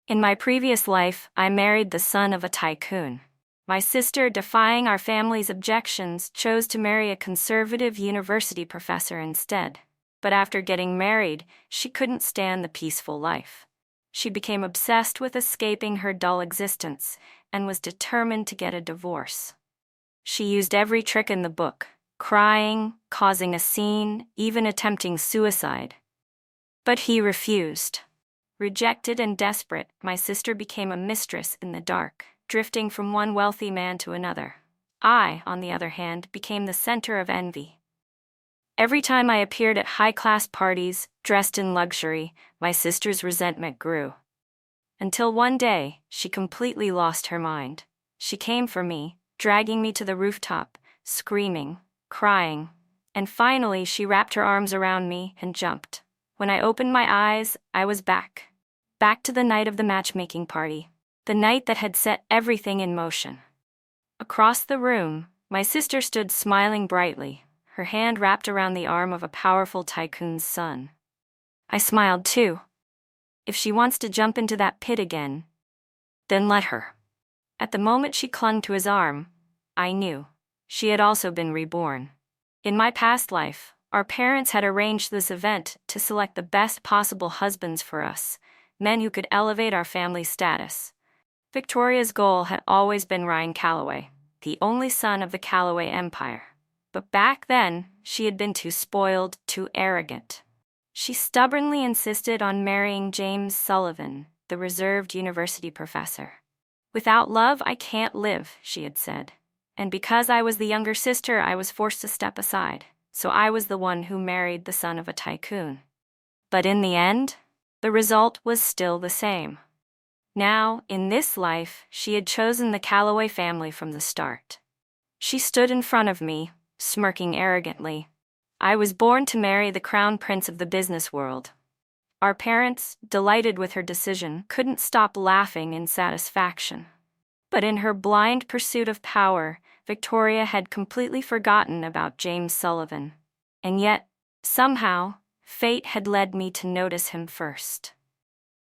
In my previous life, I married the son of a tycoon. My sister, defying our family's objections, chose to marry a conservative university professor instead. But after getting married, she couldn't stand the peaceful life. She became obsessed with escaping her dull existence and was determined to get a divorce. She used every trick in the book, crying, causing a scene, even attempting suicide. But he refused. Rejected and desperate, my sister became a mistress in the dark, drifting from one wealthy man to another. I, on the other hand, became the center of envy. Every time I appeared at high-class parties, dressed in luxury, my sister's resentment grew. Until one day, she completely lost her mind. She came for me, dragging me to the rooftop, screaming, crying, and finally she wrapped her arms around me and jumped. When I opened my eyes, I was back. Back to the night of the matchmaking party. The night that had set everything in motion. Across the room, my sister stood smiling brightly, her hand wrapped around the arm of a powerful tycoon's son. I smiled too. If she wants to jump into that pit again, then let her. At the moment she clung to his arm, I knew. She had also been reborn. In my past life, our parents had arranged this event to select the best possible husbands for us, men who could elevate our family status. Victoria's goal had always been Ryan Calloway, the only son of the Calloway Empire. But back then, she had been too spoiled, too arrogant. She stubbornly insisted on marrying James Sullivan, the reserved university professor. "Without love, I can't live," she had said. And because I was the younger sister, I was forced to step aside. So I was the one who married the son of a tycoon. But in the end, the result was still the same. Now, in this life, she had chosen the Calloway family from the start. She stood in front of me, smirking arrogantly. I was born to marry the crown prince of the business world. Our parents, delighted with her decision, couldn't stop laughing in satisfaction. But in her blind pursuit of power, Victoria had completely forgotten about James Sullivan. And yet, somehow, fate had led me to notice him first.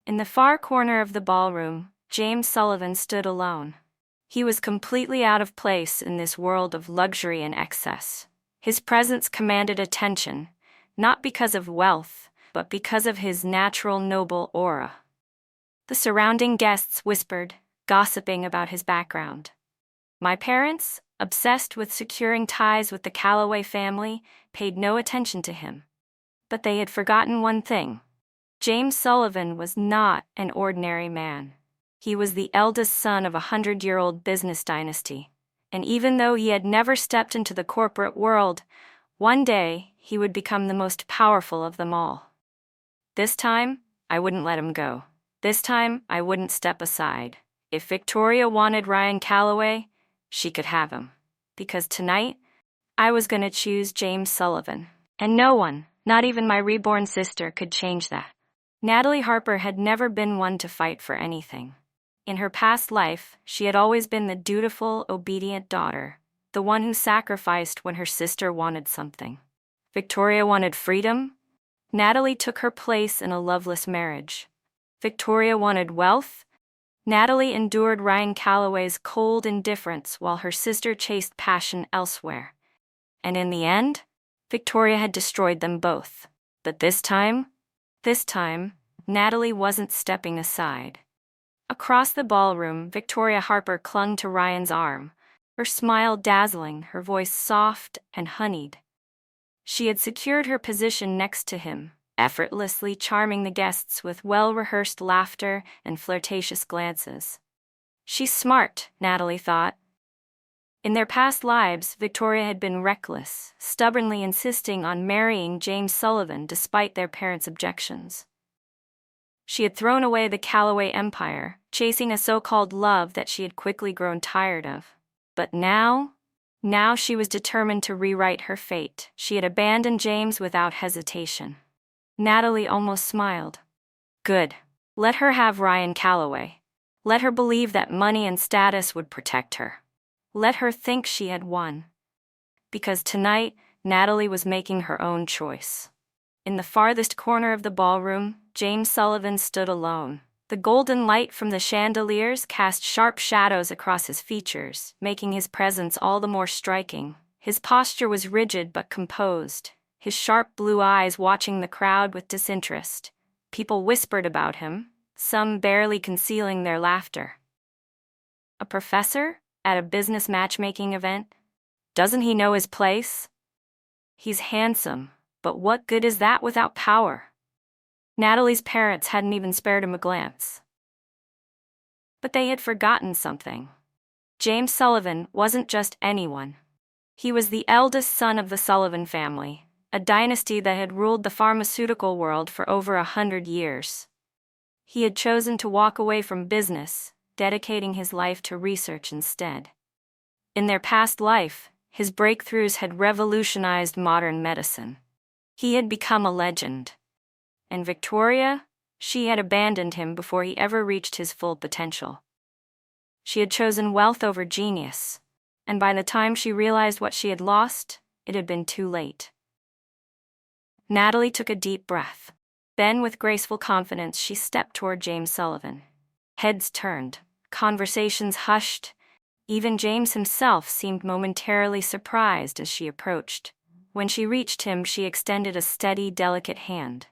In the far corner of the ballroom, James Sullivan stood alone. He was completely out of place in this world of luxury and excess. His presence commanded attention, not because of wealth, but because of his natural noble aura. The surrounding guests whispered, gossiping about his background. My parents, obsessed with securing ties with the Calloway family, paid no attention to him. But they had forgotten one thing. James Sullivan was not an ordinary man. He was the eldest son of a 100-year-old business dynasty. And even though he had never stepped into the corporate world, one day he would become the most powerful of them all. This time, I wouldn't let him go. This time, I wouldn't step aside. If Victoria wanted Ryan Calloway, she could have him. Because tonight, I was going to choose James Sullivan. And no one, not even my reborn sister, could change that. Natalie Harper had never been one to fight for anything. In her past life, she had always been the dutiful, obedient daughter, the one who sacrificed when her sister wanted something. Victoria wanted freedom. Natalie took her place in a loveless marriage. Victoria wanted wealth. Natalie endured Ryan Calloway's cold indifference while her sister chased passion elsewhere. And in the end, Victoria had destroyed them both. But this time, Natalie wasn't stepping aside. Across the ballroom, Victoria Harper clung to Ryan's arm, her smile dazzling, her voice soft and honeyed. She had secured her position next to him, effortlessly charming the guests with well-rehearsed laughter and flirtatious glances. She's smart, Natalie thought. In their past lives, Victoria had been reckless, stubbornly insisting on marrying James Sullivan despite their parents' objections. She had thrown away the Calloway Empire, chasing a so-called love that she had quickly grown tired of. But now she was determined to rewrite her fate. She had abandoned James without hesitation. Natalie almost smiled. Good. Let her have Ryan Calloway. Let her believe that money and status would protect her. Let her think she had won. Because tonight, Natalie was making her own choice. In the farthest corner of the ballroom, James Sullivan stood alone. The golden light from the chandeliers cast sharp shadows across his features, making his presence all the more striking. His posture was rigid but composed, his sharp blue eyes watching the crowd with disinterest. People whispered about him, some barely concealing their laughter. A professor? At a business matchmaking event? Doesn't he know his place? He's handsome, but what good is that without power? Natalie's parents hadn't even spared him a glance. But they had forgotten something. James Sullivan wasn't just anyone. He was the eldest son of the Sullivan family, a dynasty that had ruled the pharmaceutical world for over 100 years. He had chosen to walk away from business, dedicating his life to research instead. In their past life, his breakthroughs had revolutionized modern medicine. He had become a legend. And Victoria, she had abandoned him before he ever reached his full potential. She had chosen wealth over genius, and by the time she realized what she had lost, it had been too late. Natalie took a deep breath. Then, with graceful confidence, she stepped toward James Sullivan. Heads turned, conversations hushed. Even James himself seemed momentarily surprised as she approached. When she reached him, she extended a steady, delicate hand.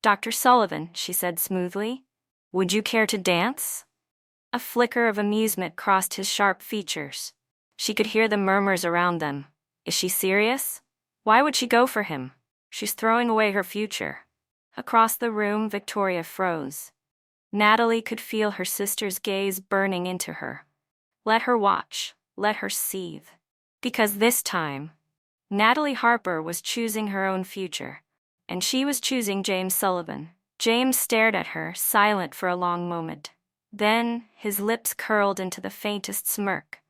"Dr. Sullivan," she said smoothly, "would you care to dance?" A flicker of amusement crossed his sharp features. She could hear the murmurs around them. Is she serious? Why would she go for him? She's throwing away her future. Across the room, Victoria froze. Natalie could feel her sister's gaze burning into her. Let her watch, let her seethe. Because this time, Natalie Harper was choosing her own future, and she was choosing James Sullivan. James stared at her, silent for a long moment. Then, his lips curled into the faintest smirk.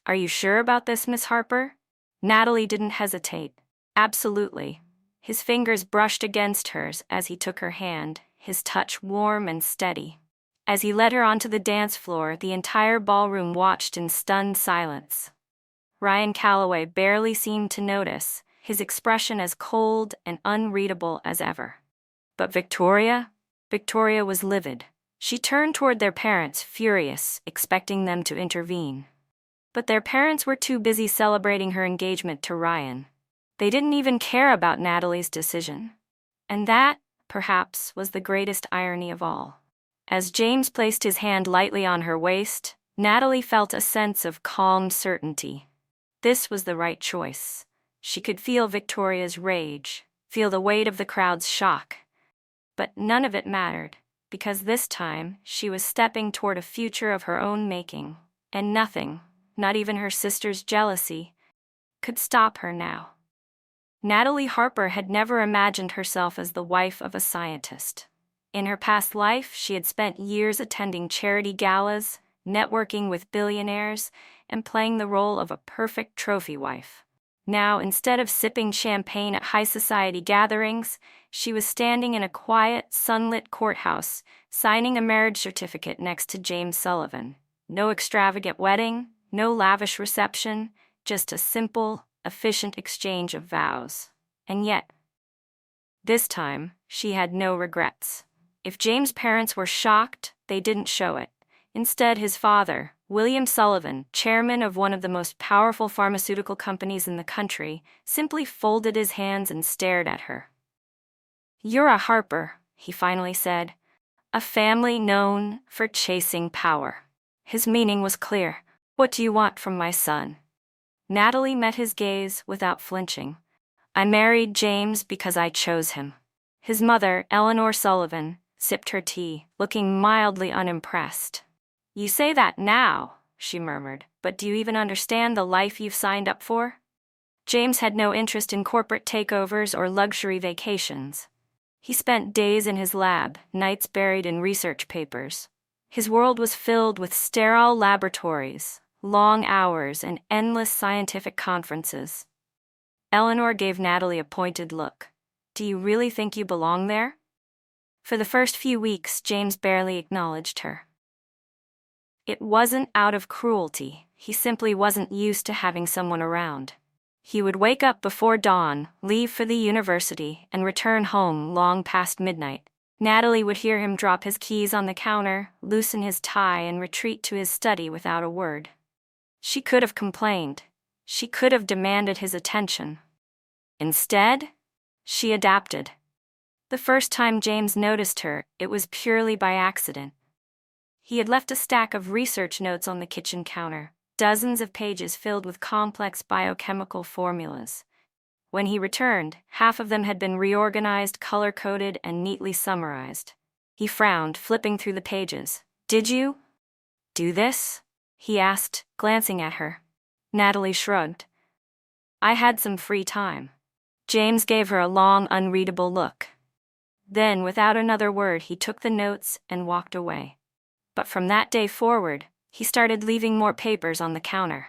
"Are you sure about this, Miss Harper?" Natalie didn't hesitate. "Absolutely." His fingers brushed against hers as he took her hand, his touch warm and steady. As he led her onto the dance floor, the entire ballroom watched in stunned silence. Ryan Calloway barely seemed to notice, his expression as cold and unreadable as ever. But Victoria was livid. She turned toward their parents, furious, expecting them to intervene. But their parents were too busy celebrating her engagement to Ryan. They didn't even care about Natalie's decision. And that, perhaps, was the greatest irony of all. As James placed his hand lightly on her waist, Natalie felt a sense of calm certainty. This was the right choice. She could feel Victoria's rage, feel the weight of the crowd's shock. But none of it mattered, because this time she was stepping toward a future of her own making, and nothing, not even her sister's jealousy, could stop her now. Natalie Harper had never imagined herself as the wife of a scientist. In her past life, she had spent years attending charity galas, networking with billionaires, and playing the role of a perfect trophy wife. Now, instead of sipping champagne at high society gatherings, she was standing in a quiet, sunlit courthouse, signing a marriage certificate next to James Sullivan. No extravagant wedding, no lavish reception, just a simple, efficient exchange of vows. And yet, this time, she had no regrets. If James' parents were shocked, they didn't show it. Instead, his father, William Sullivan, chairman of one of the most powerful pharmaceutical companies in the country, simply folded his hands and stared at her. "You're a Harper," he finally said, "a family known for chasing power." His meaning was clear. "What do you want from my son?" Natalie met his gaze without flinching. "I married James because I chose him." His mother, Eleanor Sullivan, sipped her tea, looking mildly unimpressed. "You say that now," she murmured, "but do you even understand the life you've signed up for?" James had no interest in corporate takeovers or luxury vacations. He spent days in his lab, nights buried in research papers. His world was filled with sterile laboratories, long hours, and endless scientific conferences. Eleanor gave Natalie a pointed look. "Do you really think you belong there?" For the first few weeks, James barely acknowledged her. It wasn't out of cruelty, he simply wasn't used to having someone around. He would wake up before dawn, leave for the university, and return home long past midnight. Natalie would hear him drop his keys on the counter, loosen his tie, and retreat to his study without a word. She could have complained. She could have demanded his attention. Instead, she adapted. The first time James noticed her, it was purely by accident. He had left a stack of research notes on the kitchen counter, dozens of pages filled with complex biochemical formulas. When he returned, half of them had been reorganized, color-coded, and neatly summarized. He frowned, flipping through the pages. "Did you do this?" he asked, glancing at her. Natalie shrugged. "I had some free time." James gave her a long, unreadable look. Then, without another word, he took the notes and walked away. But from that day forward, he started leaving more papers on the counter.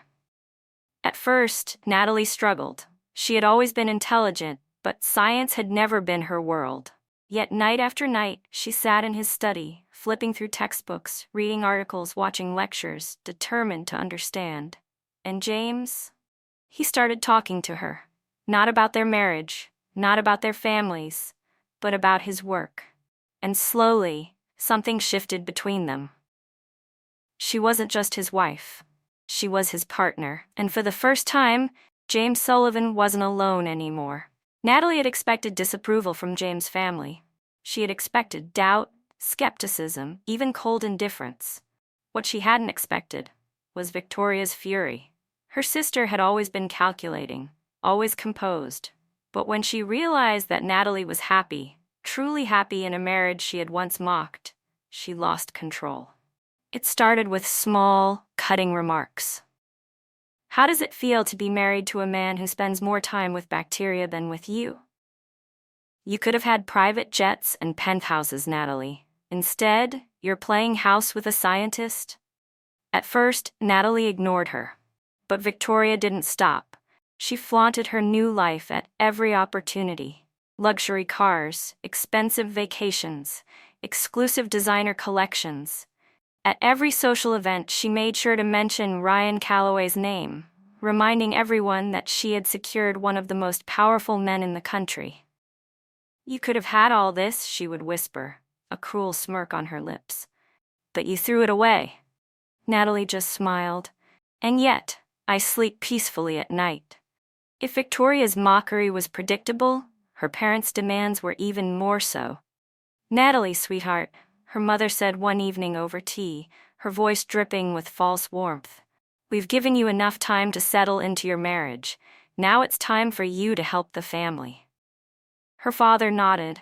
At first, Natalie struggled. She had always been intelligent, but science had never been her world. Yet night after night, she sat in his study, flipping through textbooks, reading articles, watching lectures, determined to understand. And James? He started talking to her. Not about their marriage, not about their families, but about his work. And slowly, something shifted between them. She wasn't just his wife. She was his partner, and for the first time, James Sullivan wasn't alone anymore. Natalie had expected disapproval from James' family. She had expected doubt, skepticism, even cold indifference. What she hadn't expected was Victoria's fury. Her sister had always been calculating, always composed. But when she realized that Natalie was happy, truly happy in a marriage she had once mocked, she lost control. It started with small, cutting remarks. "How does it feel to be married to a man who spends more time with bacteria than with you? You could have had private jets and penthouses, Natalie. Instead, you're playing house with a scientist." At first, Natalie ignored her. But Victoria didn't stop. She flaunted her new life at every opportunity. Luxury cars, expensive vacations, exclusive designer collections. At every social event, she made sure to mention Ryan Calloway's name, reminding everyone that she had secured one of the most powerful men in the country. "You could have had all this," she would whisper, a cruel smirk on her lips. "But you threw it away." Natalie just smiled. "And yet, I sleep peacefully at night." If Victoria's mockery was predictable, her parents' demands were even more so. "Natalie, sweetheart," her mother said one evening over tea, her voice dripping with false warmth, "we've given you enough time to settle into your marriage. Now it's time for you to help the family." Her father nodded.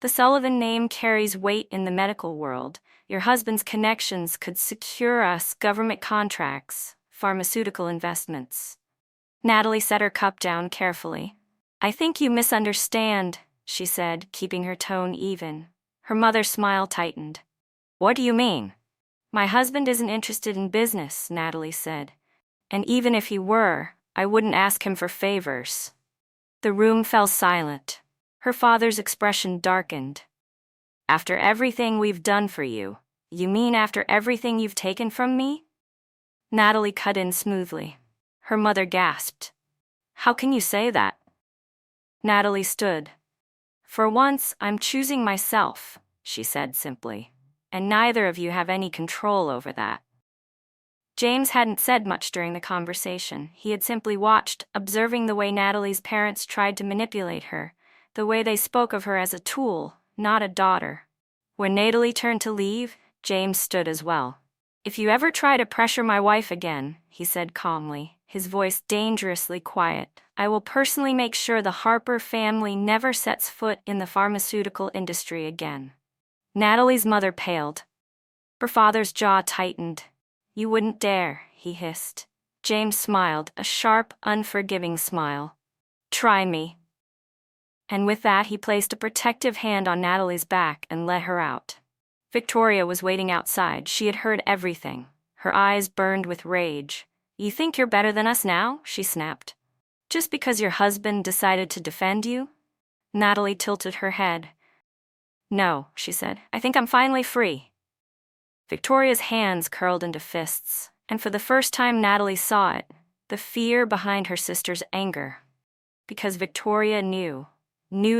"The Sullivan name carries weight in the medical world. Your husband's connections could secure us government contracts, pharmaceutical investments." Natalie set her cup down carefully. "I think you misunderstand," she said, keeping her tone even. Her mother's smile tightened. "What do you mean?" "My husband isn't interested in business," Natalie said. "And even if he were, I wouldn't ask him for favors." The room fell silent. Her father's expression darkened. "After everything we've done for you, you mean after everything you've taken from me?" Natalie cut in smoothly. Her mother gasped. "How can you say that?" Natalie stood. "For once, I'm choosing myself," she said simply. "And neither of you have any control over that." James hadn't said much during the conversation. He had simply watched, observing the way Natalie's parents tried to manipulate her, the way they spoke of her as a tool, not a daughter. When Natalie turned to leave, James stood as well. "If you ever try to pressure my wife again," he said calmly, his voice dangerously quiet, "I will personally make sure the Harper family never sets foot in the pharmaceutical industry again." Natalie's mother paled. Her father's jaw tightened. "You wouldn't dare," he hissed. James smiled, a sharp, unforgiving smile. "Try me." And with that, he placed a protective hand on Natalie's back and let her out. Victoria was waiting outside. She had heard everything. Her eyes burned with rage. "You think you're better than us now?" she snapped. "Just because your husband decided to defend you?" Natalie tilted her head. "No," she said. "I think I'm finally free." Victoria's hands curled into fists, and for the first time Natalie saw it, the fear behind her sister's anger. Because Victoria knew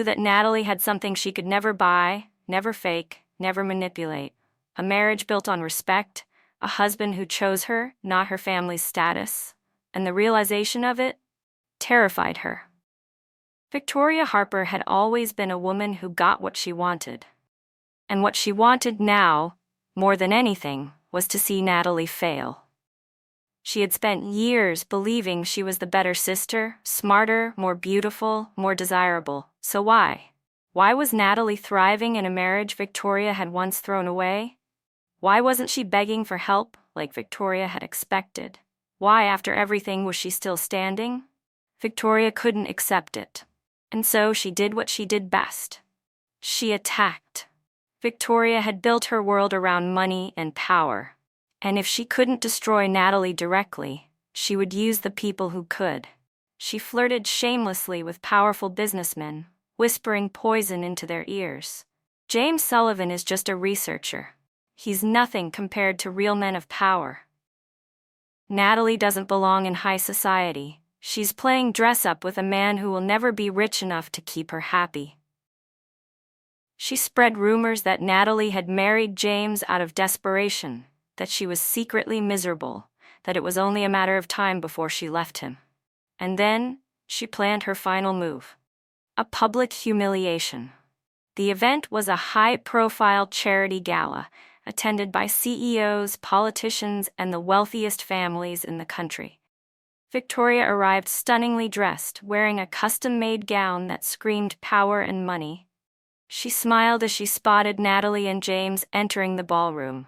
that Natalie had something she could never buy, never fake, never manipulate. A marriage built on respect, a husband who chose her, not her family's status. And the realization of it terrified her. Victoria Harper had always been a woman who got what she wanted. And what she wanted now, more than anything, was to see Natalie fail. She had spent years believing she was the better sister, smarter, more beautiful, more desirable. So why? Why was Natalie thriving in a marriage Victoria had once thrown away? Why wasn't she begging for help like Victoria had expected? Why, after everything, was she still standing? Victoria couldn't accept it. And so she did what she did best. She attacked. Victoria had built her world around money and power. And if she couldn't destroy Natalie directly, she would use the people who could. She flirted shamelessly with powerful businessmen, whispering poison into their ears. James Sullivan is just a researcher. He's nothing compared to real men of power. Natalie doesn't belong in high society. She's playing dress-up with a man who will never be rich enough to keep her happy. She spread rumors that Natalie had married James out of desperation, that she was secretly miserable, that it was only a matter of time before she left him. And then, she planned her final move. A public humiliation. The event was a high-profile charity gala, attended by CEOs, politicians, and the wealthiest families in the country. Victoria arrived stunningly dressed, wearing a custom-made gown that screamed power and money. She smiled as she spotted Natalie and James entering the ballroom.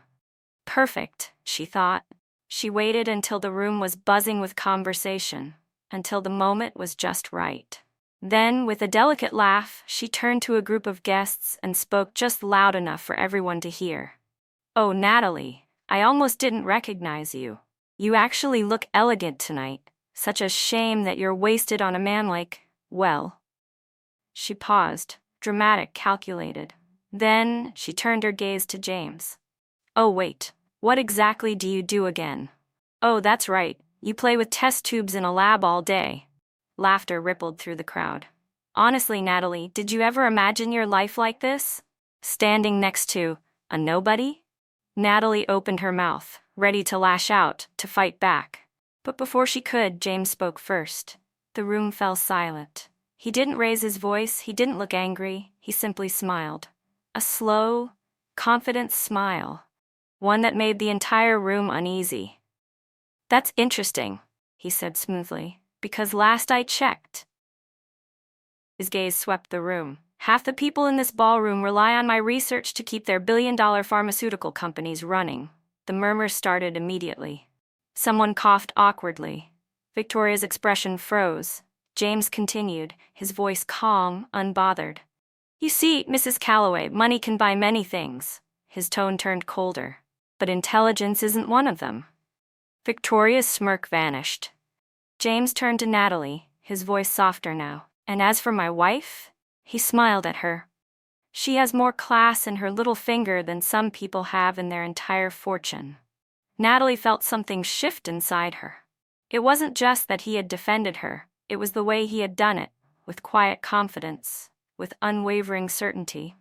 Perfect, she thought. She waited until the room was buzzing with conversation, until the moment was just right. Then, with a delicate laugh, she turned to a group of guests and spoke just loud enough for everyone to hear. "Oh, Natalie, I almost didn't recognize you. You actually look elegant tonight. Such a shame that you're wasted on a man like, well." She paused, dramatic, calculated. Then, she turned her gaze to James. "Oh wait, what exactly do you do again?" "Oh, that's right, you play with test tubes in a lab all day." Laughter rippled through the crowd. "Honestly, Natalie, did you ever imagine your life like this? Standing next to a nobody?" Natalie opened her mouth, ready to lash out, to fight back. But before she could, James spoke first. The room fell silent. He didn't raise his voice, he didn't look angry, he simply smiled. A slow, confident smile. One that made the entire room uneasy. "That's interesting," he said smoothly, "because last I checked." His gaze swept the room. "Half the people in this ballroom rely on my research to keep their billion-dollar pharmaceutical companies running." The murmurs started immediately. Someone coughed awkwardly. Victoria's expression froze. James continued, his voice calm, unbothered. "You see, Mrs. Calloway, money can buy many things." His tone turned colder. "But intelligence isn't one of them." Victoria's smirk vanished. James turned to Natalie, his voice softer now. "And as for my wife?" He smiled at her. "She has more class in her little finger than some people have in their entire fortune." Natalie felt something shift inside her. It wasn't just that he had defended her, it was the way he had done it, with quiet confidence, with unwavering certainty.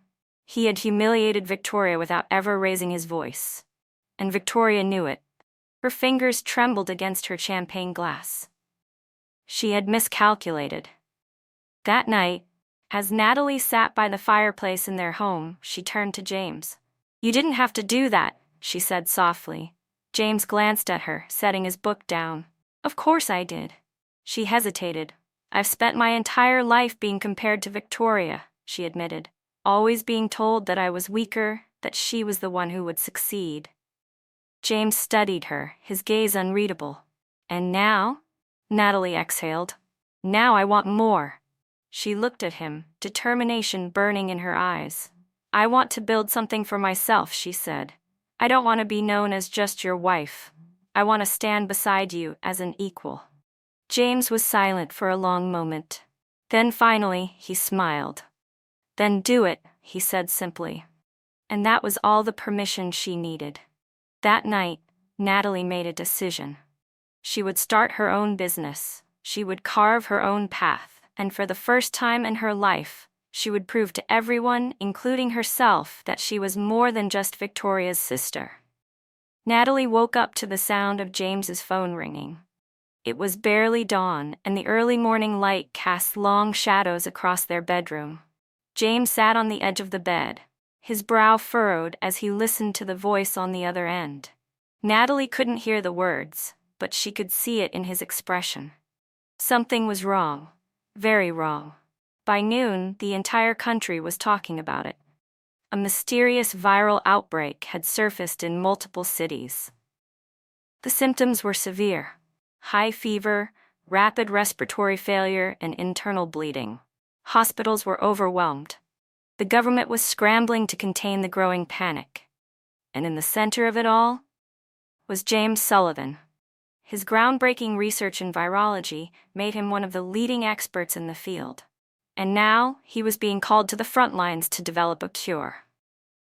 He had humiliated Victoria without ever raising his voice. And Victoria knew it. Her fingers trembled against her champagne glass. She had miscalculated. That night, as Natalie sat by the fireplace in their home, she turned to James. "You didn't have to do that," she said softly. James glanced at her, setting his book down. "Of course I did." She hesitated. "I've spent my entire life being compared to Victoria," she admitted, "always being told that I was weaker, that she was the one who would succeed." James studied her, his gaze unreadable. "And now?" Natalie exhaled. "Now I want more." She looked at him, determination burning in her eyes. "I want to build something for myself," she said. "I don't want to be known as just your wife. I want to stand beside you as an equal." James was silent for a long moment. Then finally, he smiled. "Then do it," he said simply. And that was all the permission she needed. That night, Natalie made a decision. She would start her own business. She would carve her own path. And for the first time in her life, She would prove to everyone, including herself, that she was more than just Victoria's sister. Natalie woke up to the sound of James's phone ringing. It was barely dawn, and the early morning light cast long shadows across their bedroom. James sat on the edge of the bed, his brow furrowed as he listened to the voice on the other end. Natalie couldn't hear the words, but she could see it in his expression. Something was wrong, very wrong. By noon, the entire country was talking about it. A mysterious viral outbreak had surfaced in multiple cities. The symptoms were severe: high fever, rapid respiratory failure, and internal bleeding. Hospitals were overwhelmed. The government was scrambling to contain the growing panic. And in the center of it all was James Sullivan. His groundbreaking research in virology made him one of the leading experts in the field. And now he was being called to the front lines to develop a cure.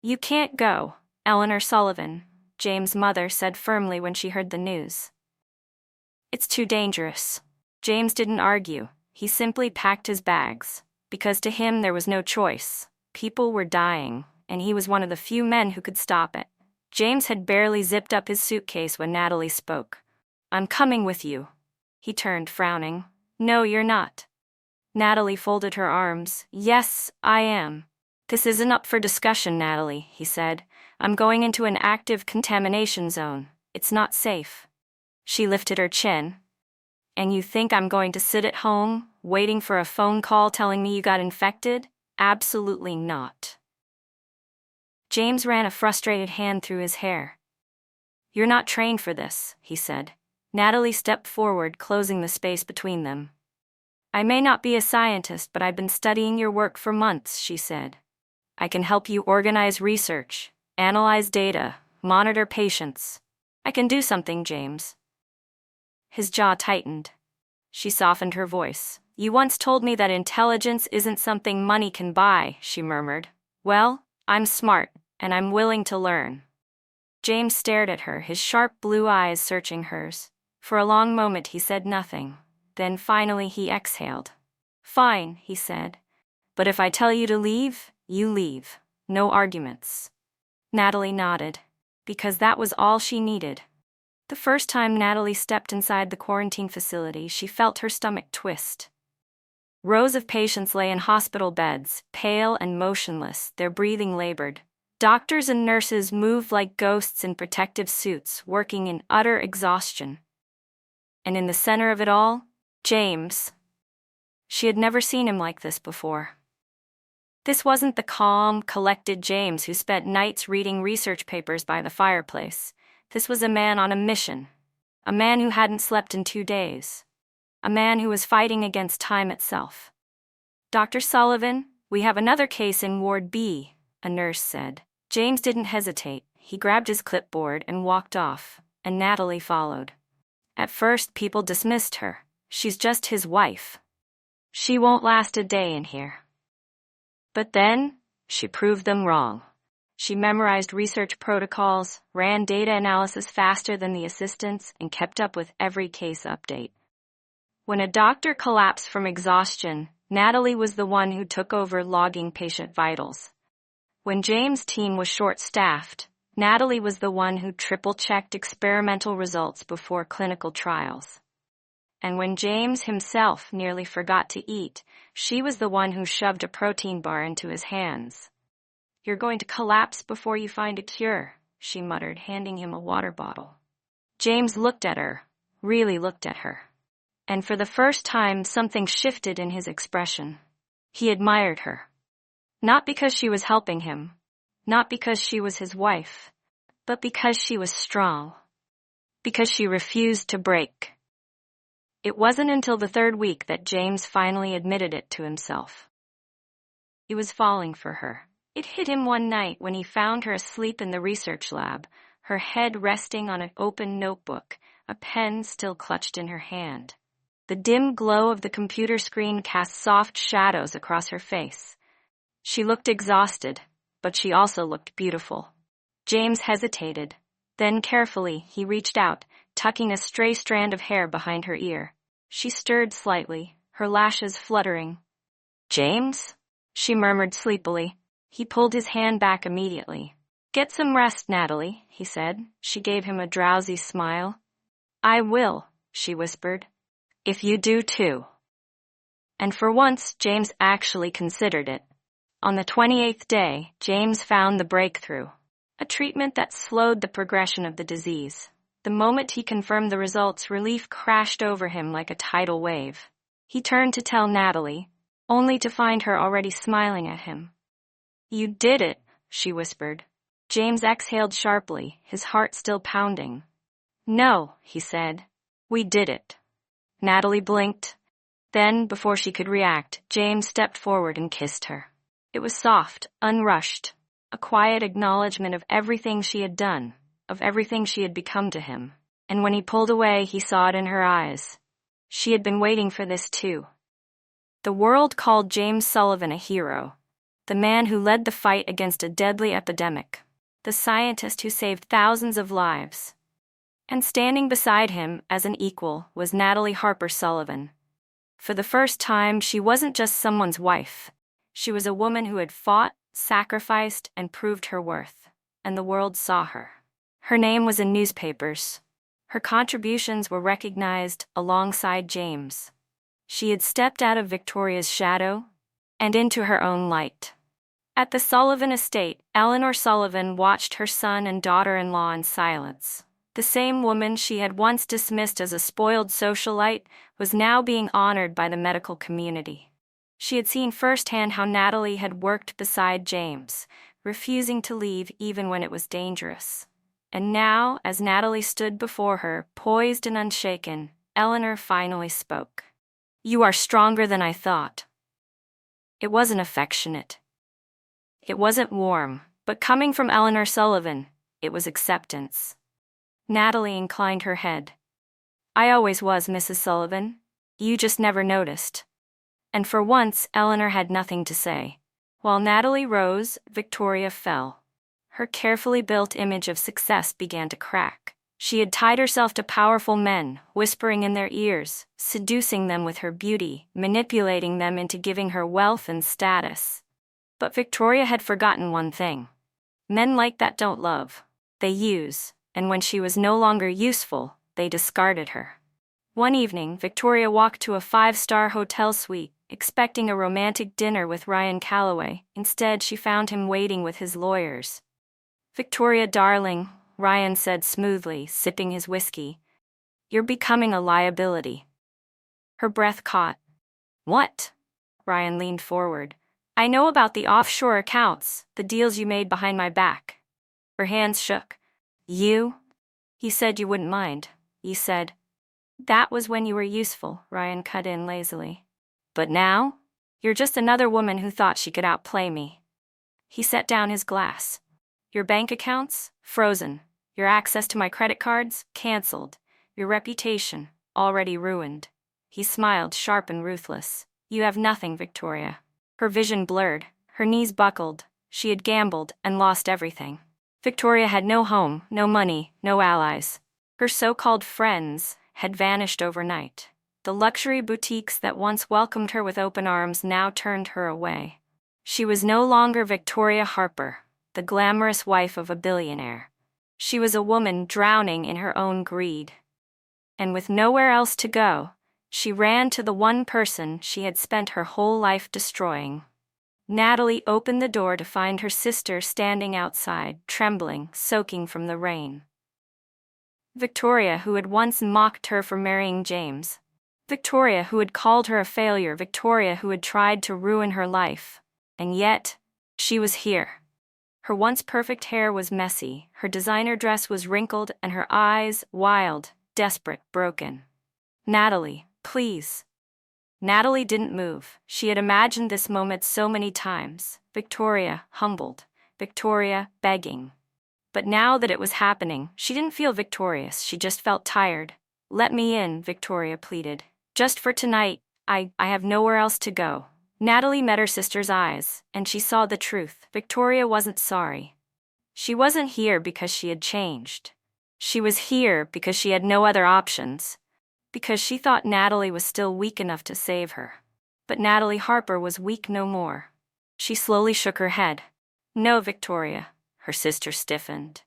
"You can't go, Eleanor Sullivan," James' mother said firmly when she heard the news. "It's too dangerous." James didn't argue. He simply packed his bags, because to him there was no choice. People were dying, and he was one of the few men who could stop it. James had barely zipped up his suitcase when Natalie spoke. "I'm coming with you." He turned, frowning. "No, you're not." Natalie folded her arms. "Yes, I am." "This isn't up for discussion, Natalie," he said. "I'm going into an active contamination zone. It's not safe." She lifted her chin. "And you think I'm going to sit at home, waiting for a phone call telling me you got infected? Absolutely not." James ran a frustrated hand through his hair. "You're not trained for this," he said. Natalie stepped forward, closing the space between them. "I may not be a scientist, but I've been studying your work for months," she said. "I can help you organize research, analyze data, monitor patients. I can do something, James." His jaw tightened. She softened her voice. "You once told me that intelligence isn't something money can buy," she murmured. "Well, I'm smart, and I'm willing to learn." James stared at her, his sharp blue eyes searching hers. For a long moment he said nothing. Then finally he exhaled. "Fine," he said. "But if I tell you to leave, you leave. No arguments." Natalie nodded, because that was all she needed. The first time Natalie stepped inside the quarantine facility, she felt her stomach twist. Rows of patients lay in hospital beds, pale and motionless, their breathing labored. Doctors and nurses moved like ghosts in protective suits, working in utter exhaustion. And in the center of it all, James. She had never seen him like this before. This wasn't the calm, collected James who spent nights reading research papers by the fireplace. This was a man on a mission. A man who hadn't slept in 2 days. A man who was fighting against time itself. "Dr. Sullivan, we have another case in Ward B," a nurse said. James didn't hesitate. He grabbed his clipboard and walked off, and Natalie followed. At first, people dismissed her. "She's just his wife. She won't last a day in here." But then, she proved them wrong. She memorized research protocols, ran data analysis faster than the assistants, and kept up with every case update. When a doctor collapsed from exhaustion, Natalie was the one who took over logging patient vitals. When James' team was short-staffed, Natalie was the one who triple-checked experimental results before clinical trials. And when James himself nearly forgot to eat, she was the one who shoved a protein bar into his hands. "You're going to collapse before you find a cure," she muttered, handing him a water bottle. James looked at her, really looked at her. And for the first time, something shifted in his expression. He admired her. Not because she was helping him, not because she was his wife, but because she was strong. Because she refused to break. It wasn't until the 3rd week that James finally admitted it to himself. He was falling for her. It hit him one night when he found her asleep in the research lab, her head resting on an open notebook, a pen still clutched in her hand. The dim glow of the computer screen cast soft shadows across her face. She looked exhausted, but she also looked beautiful. James hesitated. Then carefully, he reached out, tucking a stray strand of hair behind her ear. She stirred slightly, her lashes fluttering. "James?" she murmured sleepily. He pulled his hand back immediately. Get some rest, Natalie, he said. She gave him a drowsy smile. I will, she whispered. If you do too. And for once, James actually considered it. On the 28th day, James found the breakthrough, a treatment that slowed the progression of the disease. The moment he confirmed the results, relief crashed over him like a tidal wave. He turned to tell Natalie, only to find her already smiling at him. You did it, she whispered. James exhaled sharply, his heart still pounding. No, he said. We did it. Natalie blinked. Then, before she could react, James stepped forward and kissed her. It was soft, unrushed, a quiet acknowledgement of everything she had done, of everything she had become to him. And when he pulled away, he saw it in her eyes. She had been waiting for this too. The world called James Sullivan a hero, the man who led the fight against a deadly epidemic, the scientist who saved thousands of lives. And standing beside him as an equal was Natalie Harper Sullivan. For the first time, she wasn't just someone's wife. She was a woman who had fought, sacrificed, and proved her worth, and the world saw her. Her name was in newspapers. Her contributions were recognized alongside James. She had stepped out of Victoria's shadow and into her own light. At the Sullivan estate, Eleanor Sullivan watched her son and daughter-in-law in silence. The same woman she had once dismissed as a spoiled socialite was now being honored by the medical community. She had seen firsthand how Natalie had worked beside James, refusing to leave even when it was dangerous. And now, as Natalie stood before her, poised and unshaken, Eleanor finally spoke. You are stronger than I thought. It wasn't affectionate. It wasn't warm, but coming from Eleanor Sullivan, it was acceptance. Natalie inclined her head. I always was, Mrs. Sullivan. You just never noticed. And for once, Eleanor had nothing to say. While Natalie rose, Victoria fell. Her carefully built image of success began to crack. She had tied herself to powerful men, whispering in their ears, seducing them with her beauty, manipulating them into giving her wealth and status. But Victoria had forgotten one thing. Men like that don't love. They use, and when she was no longer useful, they discarded her. One evening, Victoria walked to a 5-star hotel suite, expecting a romantic dinner with Ryan Calloway. Instead, she found him waiting with his lawyers. Victoria, darling, Ryan said smoothly, sipping his whiskey. You're becoming a liability. Her breath caught. What? Ryan leaned forward. I know about the offshore accounts, the deals you made behind my back. Her hands shook. You? You said you wouldn't mind. You said. That was when you were useful, Ryan cut in lazily. But now? You're just another woman who thought she could outplay me. He set down his glass. Your bank accounts? Frozen. Your access to my credit cards? Cancelled. Your reputation? Already ruined. He smiled, sharp and ruthless. You have nothing, Victoria. Her vision blurred. Her knees buckled. She had gambled and lost everything. Victoria had no home, no money, no allies. Her so-called friends had vanished overnight. The luxury boutiques that once welcomed her with open arms now turned her away. She was no longer Victoria Harper, the glamorous wife of a billionaire. She was a woman drowning in her own greed. And with nowhere else to go, she ran to the one person she had spent her whole life destroying. Natalie opened the door to find her sister standing outside, trembling, soaking from the rain. Victoria, who had once mocked her for marrying James. Victoria, who had called her a failure. Victoria, who had tried to ruin her life. And yet, she was here. Her once perfect hair was messy, her designer dress was wrinkled, and her eyes wild, desperate, broken. Natalie, please. Natalie didn't move. She had imagined this moment so many times. Victoria, humbled. Victoria, begging. But now that it was happening, she didn't feel victorious, she just felt tired. Let me in, Victoria pleaded. Just for tonight, I have nowhere else to go. Natalie met her sister's eyes, and she saw the truth. Victoria wasn't sorry. She wasn't here because she had changed. She was here because she had no other options. Because she thought Natalie was still weak enough to save her. But Natalie Harper was weak no more. She slowly shook her head. No, Victoria. Her sister stiffened.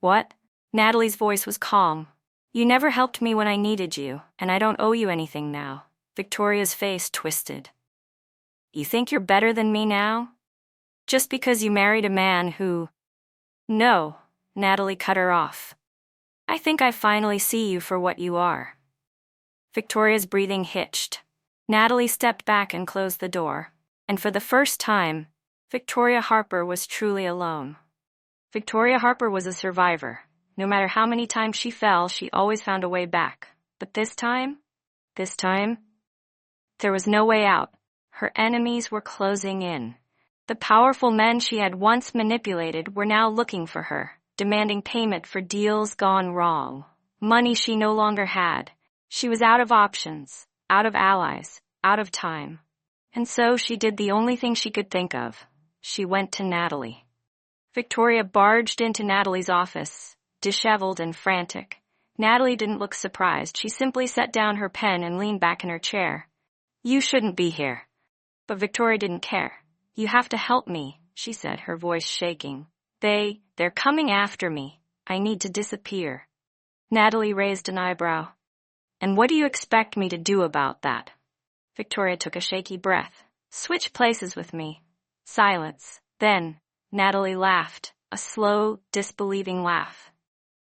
What? Natalie's voice was calm. You never helped me when I needed you, and I don't owe you anything now. Victoria's face twisted. You think you're better than me now? Just because you married a man who... No, Natalie cut her off. I think I finally see you for what you are. Victoria's breathing hitched. Natalie stepped back and closed the door, and for the first time, Victoria Harper was truly alone. Victoria Harper was a survivor. No matter how many times she fell, she always found a way back. But this time, there was no way out. Her enemies were closing in. The powerful men she had once manipulated were now looking for her, demanding payment for deals gone wrong. Money she no longer had. She was out of options, out of allies, out of time. And so she did the only thing she could think of. She went to Natalie. Victoria barged into Natalie's office, disheveled and frantic. Natalie didn't look surprised. She simply set down her pen and leaned back in her chair. You shouldn't be here. But Victoria didn't care. You have to help me, she said, her voice shaking. They're coming after me. I need to disappear. Natalie raised an eyebrow. And what do you expect me to do about that? Victoria took a shaky breath. Switch places with me. Silence. Then, Natalie laughed, a slow, disbelieving laugh.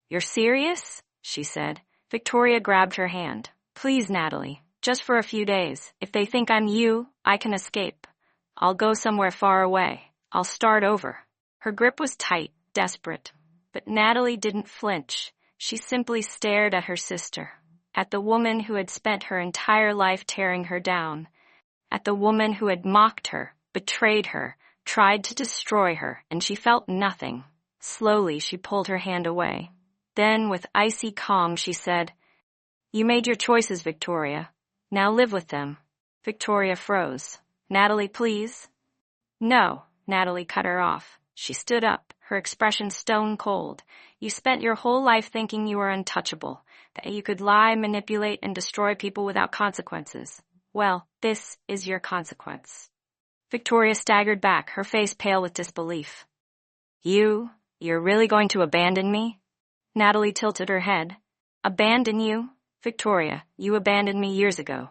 You're serious? She said. Victoria grabbed her hand. Please, Natalie, just for a few days. If they think I'm you, I can escape. I'll go somewhere far away. I'll start over. Her grip was tight, desperate. But Natalie didn't flinch. She simply stared at her sister, at the woman who had spent her entire life tearing her down, at the woman who had mocked her, betrayed her, tried to destroy her, and she felt nothing. Slowly, she pulled her hand away. Then, with icy calm, she said, You made your choices, Victoria. Now live with them. Victoria froze. Natalie, please. No, Natalie cut her off. She stood up, her expression stone cold. You spent your whole life thinking you were untouchable, that you could lie, manipulate, and destroy people without consequences. Well, this is your consequence. Victoria staggered back, her face pale with disbelief. You're really going to abandon me? Natalie tilted her head. Abandon you? Victoria, you abandoned me years ago.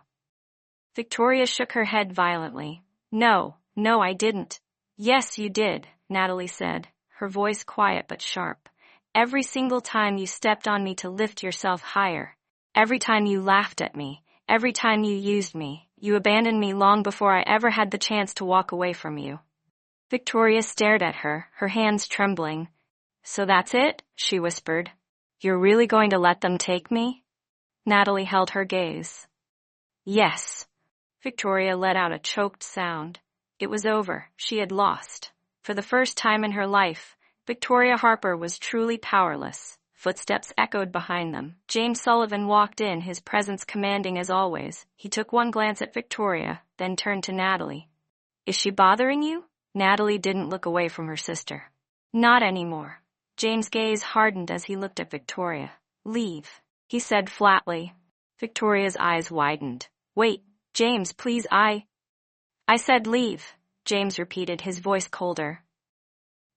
Victoria shook her head violently. No, I didn't. Yes, you did, Natalie said, her voice quiet but sharp. Every single time you stepped on me to lift yourself higher, every time you laughed at me, every time you used me, you abandoned me long before I ever had the chance to walk away from you. Victoria stared at her, her hands trembling. So that's it? She whispered. You're really going to let them take me? Natalie held her gaze. Yes. Victoria let out a choked sound. It was over. She had lost. For the first time in her life, Victoria Harper was truly powerless. Footsteps echoed behind them. James Sullivan walked in, his presence commanding as always. He took one glance at Victoria, then turned to Natalie. Is she bothering you? Natalie didn't look away from her sister. Not anymore. James' gaze hardened as he looked at Victoria. Leave, he said flatly. Victoria's eyes widened. Wait, James, please, I said leave, James repeated, his voice colder.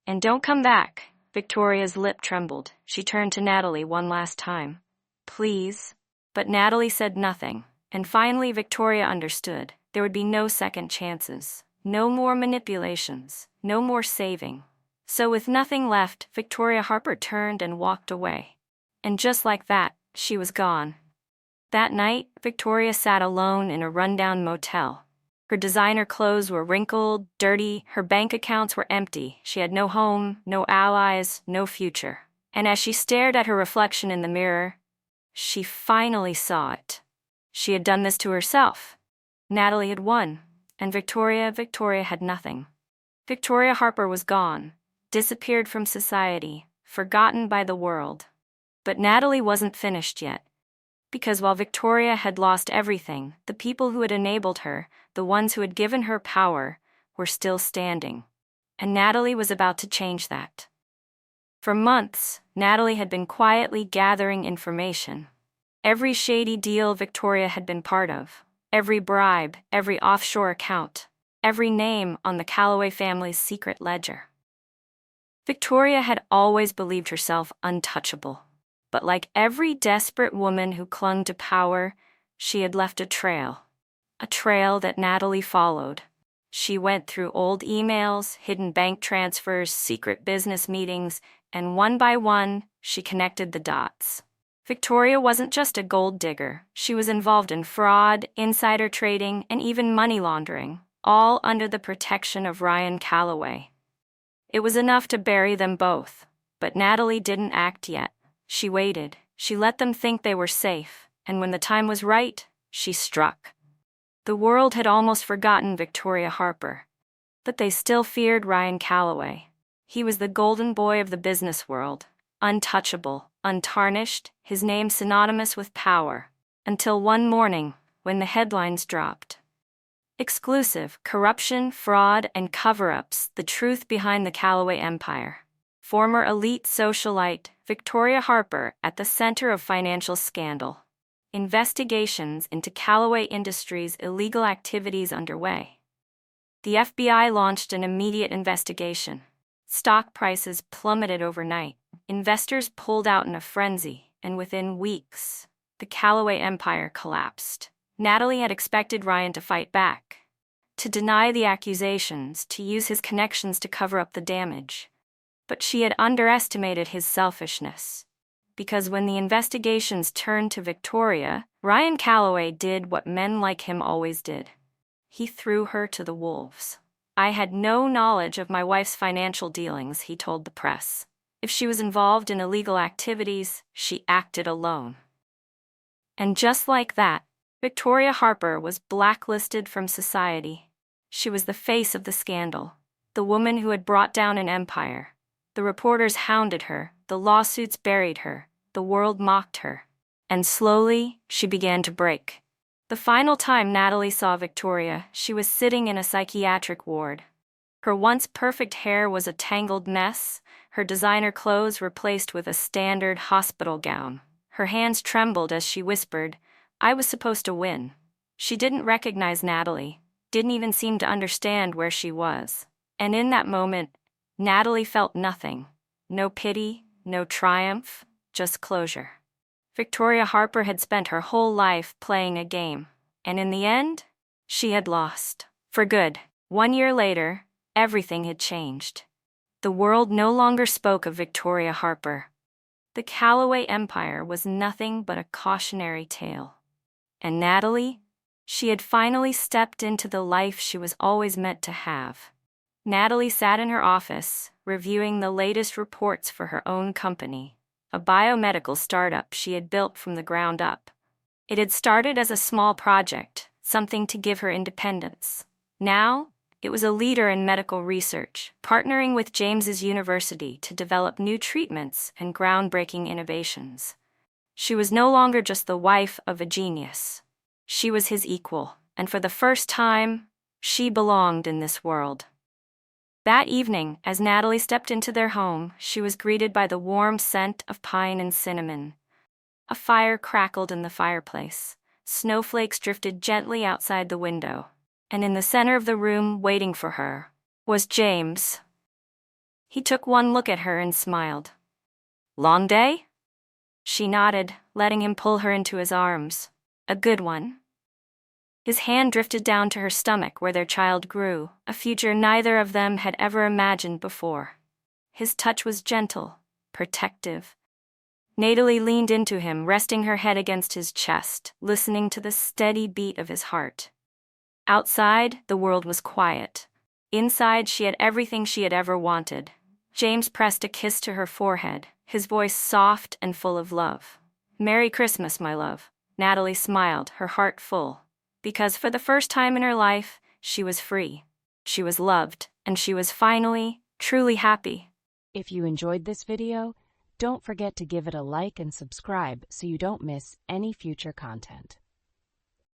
And don't come back. Victoria's lip trembled. She turned to Natalie one last time. Please. But Natalie said nothing, and finally Victoria understood. There would be no second chances, no more manipulations, no more saving. So with nothing left, Victoria Harper turned and walked away. And just like that, she was gone. That night, Victoria sat alone in a rundown motel. Her designer clothes were wrinkled, dirty, her bank accounts were empty. She had no home, no allies, no future. And as she stared at her reflection in the mirror, she finally saw it. She had done this to herself. Natalie had won, and Victoria had nothing. Victoria Harper was gone, disappeared from society, forgotten by the world. But Natalie wasn't finished yet. Because while Victoria had lost everything, the people who had enabled her, the ones who had given her power, were still standing. And Natalie was about to change that. For months, Natalie had been quietly gathering information. Every shady deal Victoria had been part of, every bribe, every offshore account. every name on the Calloway family's secret ledger. Victoria had always believed herself untouchable, but like every desperate woman who clung to power, she had left a trail that Natalie followed. She went through old emails, hidden bank transfers, secret business meetings, and one by one, she connected the dots. Victoria wasn't just a gold digger. She was involved in fraud, insider trading, and even money laundering, all under the protection of Ryan Calloway. It was enough to bury them both, but Natalie didn't act yet. She waited. She let them think they were safe, and when the time was right, she struck. The world had almost forgotten Victoria Harper, but they still feared Ryan Calloway. He was the golden boy of the business world, untouchable, untarnished, his name synonymous with power, until one morning, when the headlines dropped. Exclusive, corruption, fraud, and cover-ups, the truth behind the Calloway empire. Former elite socialite, Victoria Harper, at the center of financial scandal. Investigations into Calloway Industries' illegal activities underway. The FBI launched an immediate investigation. Stock prices plummeted overnight. Investors pulled out in a frenzy, and within weeks, the Calloway empire collapsed. Natalie had expected Ryan to fight back, to deny the accusations, to use his connections to cover up the damage. But she had underestimated his selfishness. Because when the investigations turned to Victoria, Ryan Calloway did what men like him always did. He threw her to the wolves. "I had no knowledge of my wife's financial dealings," he told the press. "If she was involved in illegal activities, she acted alone." And just like that, Victoria Harper was blacklisted from society. She was the face of the scandal, the woman who had brought down an empire. The reporters hounded her, the lawsuits buried her, the world mocked her. And slowly, she began to break. The final time Natalie saw Victoria, she was sitting in a psychiatric ward. Her once perfect hair was a tangled mess, her designer clothes replaced with a standard hospital gown. Her hands trembled as she whispered, "I was supposed to win." She didn't recognize Natalie, didn't even seem to understand where she was. And in that moment, Natalie felt nothing. No pity, no triumph, just closure. Victoria Harper had spent her whole life playing a game, and in the end, she had lost. For good. 1 year later, everything had changed. The world no longer spoke of Victoria Harper. The Calloway empire was nothing but a cautionary tale. And Natalie? She had finally stepped into the life she was always meant to have. Natalie sat in her office, reviewing the latest reports for her own company, a biomedical startup she had built from the ground up. It had started as a small project, something to give her independence. Now, it was a leader in medical research, partnering with James's University to develop new treatments and groundbreaking innovations. She was no longer just the wife of a genius. She was his equal, and for the first time, she belonged in this world. That evening, as Natalie stepped into their home, she was greeted by the warm scent of pine and cinnamon. A fire crackled in the fireplace. Snowflakes drifted gently outside the window. And in the center of the room, waiting for her, was James. He took one look at her and smiled. "Long day?" She nodded, letting him pull her into his arms. "A good one." His hand drifted down to her stomach where their child grew, a future neither of them had ever imagined before. His touch was gentle, protective. Natalie leaned into him, resting her head against his chest, listening to the steady beat of his heart. Outside, the world was quiet. Inside, she had everything she had ever wanted. James pressed a kiss to her forehead, his voice soft and full of love. "Merry Christmas, my love." Natalie smiled, her heart full. Because for the first time in her life, she was free. She was loved, and she was finally, truly happy. If you enjoyed this video, don't forget to give it a like and subscribe so you don't miss any future content.